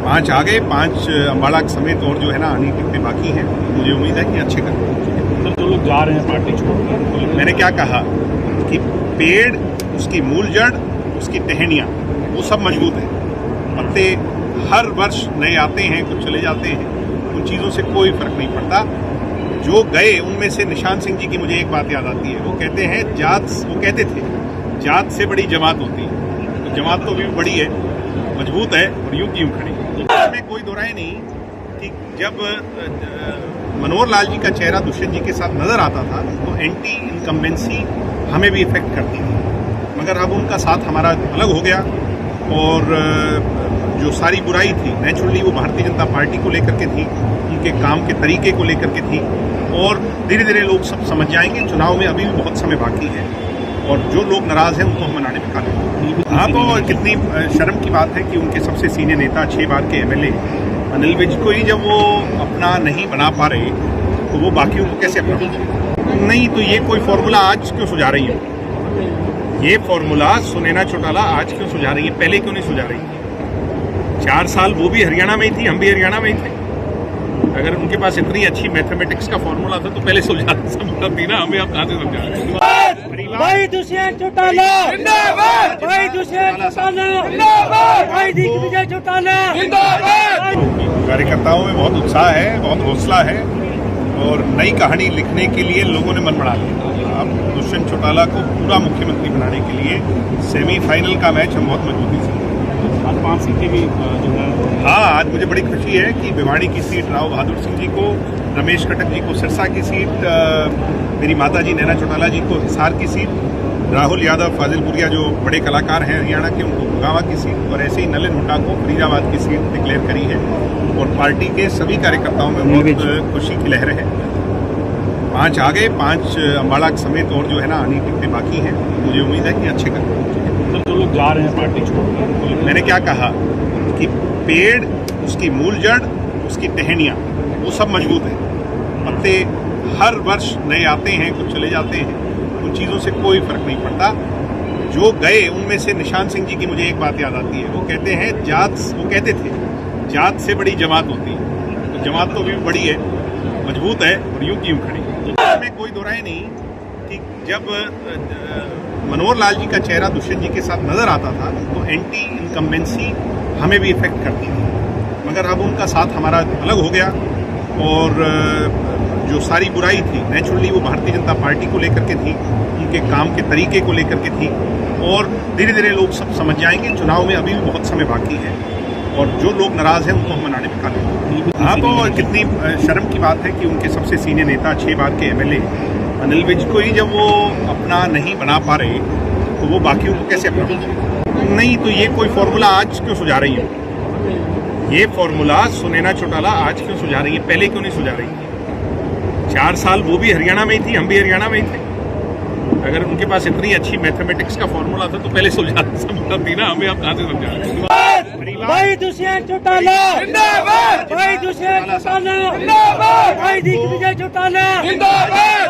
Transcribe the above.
5 आ गए, 5 अम्बाड़ा समेत और जो है ना आने कितने बाकी हैं। मुझे उम्मीद है कि अच्छे करेंगे। जो लोग जा रहे हैं पार्टी छोड़कर, मैंने क्या कहा कि पेड़, उसकी मूल जड़, उसकी टहनियाँ वो सब मजबूत है। पत्ते हर वर्ष नए आते हैं, कुछ चले जाते हैं, उन चीज़ों से कोई फर्क नहीं पड़ता। जो गए उनमें से निशान सिंह जी की मुझे एक बात याद आती है। वो कहते हैं वो कहते थे जात से बड़ी जमात होती है। तो जमात तो भी बड़ी है, मजबूत है और यूं की यूं खड़ी। इसमें कोई दो राय नहीं कि जब मनोहर लाल जी का चेहरा दुष्यंत जी के साथ नजर आता था तो एंटी इनकम्बेंसी हमें भी इफेक्ट करती थी, मगर अब उनका साथ हमारा अलग हो गया और जो सारी बुराई थी नेचुरली वो भारतीय जनता पार्टी को लेकर के थी, उनके काम के तरीके को लेकर के थी और धीरे धीरे लोग सब समझ जाएंगे। चुनाव में अभी भी बहुत समय बाकी है और जो लोग नाराज हैं उनको हम मनाने में कामयाब। हाँ, तो कितनी शर्म की बात है कि उनके सबसे सीनियर नेता 6 बार के एमएलए अनिल विज को ही जब वो अपना नहीं बना पा रहे तो वो बाकियों को कैसे अपना नहीं। तो ये कोई फॉर्मूला आज क्यों सुझा रही है? ये फॉर्मूला सुनैना चौटाला आज क्यों सुझा रही है? पहले क्यों नहीं सुझा रही है? 4 साल वो भी हरियाणा में ही थी, हम भी हरियाणा में ही थे। अगर उनके पास इतनी अच्छी मैथमेटिक्स का फॉर्मूला था तो पहले समझाती ना, हमें आप कहाँ से समझा रहे हैं? भाई दुष्यंत चौटाला जिंदाबाद, भाई दुष्यंत चौटाला जिंदाबाद, भाई दिग्विजय चौटाला जिंदाबाद। कार्यकर्ताओं में बहुत उत्साह है, बहुत हौसला है और नई कहानी लिखने के लिए लोगों ने मन बना लिया। अब दुष्यंत चौटाला को पूरा मुख्यमंत्री बनाने के लिए सेमीफाइनल का मैच हम बहुत मजबूती से। आज 5 सीटें भी जो है। हाँ, आज मुझे बड़ी खुशी है कि भिवाड़ी की सीट राव बहादुर सिंह जी को, रमेश कटक जी को सिरसा की सीट, मेरी माता जी नैना चौटाला जी को हिसार की सीट, राहुल यादव फाजिलपुरिया जो बड़े कलाकार हैं हरियाणा के उनको गुड़गांव की सीट और ऐसे ही नलिन हुड्डा को फरीदाबाद की सीट डिक्लेयर करी है और पार्टी के सभी कार्यकर्ताओं में बहुत खुशी की लहर है। 5 आ गए, 5 अम्बाड़ा समेत और जो है ना आने कितने बाकी हैं। मुझे उम्मीद है कि अच्छे करेंगे। जो लोग जा रहे हैं पार्टी छोड़कर, मैंने क्या कहा कि पेड़, उसकी मूल जड़, उसकी टहनियाँ वो सब मजबूत है। पत्ते हर वर्ष नए आते हैं, कुछ चले जाते हैं, उन चीज़ों से कोई फर्क नहीं पड़ता। जो गए उनमें से निशान सिंह जी की मुझे एक बात याद आती है। वो कहते हैं वो कहते थे जात से बड़ी जमात होती है। तो जमात तो भी बड़ी है, मजबूत है और यूं की यूं खड़ी। इसमें कोई दो राय नहीं कि जब मनोहर लाल जी का चेहरा दुष्यंत जी के साथ नजर आता था तो एंटी इनकम्बेंसी हमें भी इफेक्ट करती थी, मगर अब उनका साथ हमारा अलग हो गया और जो सारी बुराई थी नेचुरली वो भारतीय जनता पार्टी को लेकर के थी, उनके काम के तरीके को लेकर के थी और धीरे धीरे लोग सब समझ जाएंगे। चुनाव में अभी भी बहुत समय बाकी है और जो लोग नाराज हैं उनको हम मनाने में कामयाब। हाँ, तो कितनी शर्म की बात है कि उनके सबसे सीनियर नेता 6 बार के एमएलए अनिल विज को ही जब वो अपना नहीं बना पा रहे तो वो बाकियों को कैसे अपना नहीं। तो ये कोई फॉर्मूला आज क्यों सुझा रही है? ये फॉर्मूला सुनैना चौटाला आज क्यों सुझा रही है? पहले क्यों नहीं सुझा रही है? 4 साल वो भी हरियाणा में ही थी, हम भी हरियाणा में ही थे। अगर उनके पास इतनी अच्छी मैथमेटिक्स का फॉर्मूला था तो पहले समझाती ना, हमें आप कहाँ से समझा रहे हैं? भाई दुष्यंत चौटाला जिंदाबाद, भाई दुष्यंत चौटाला जिंदाबाद, भाई दिग्विजय चौटाला जिंदाबाद।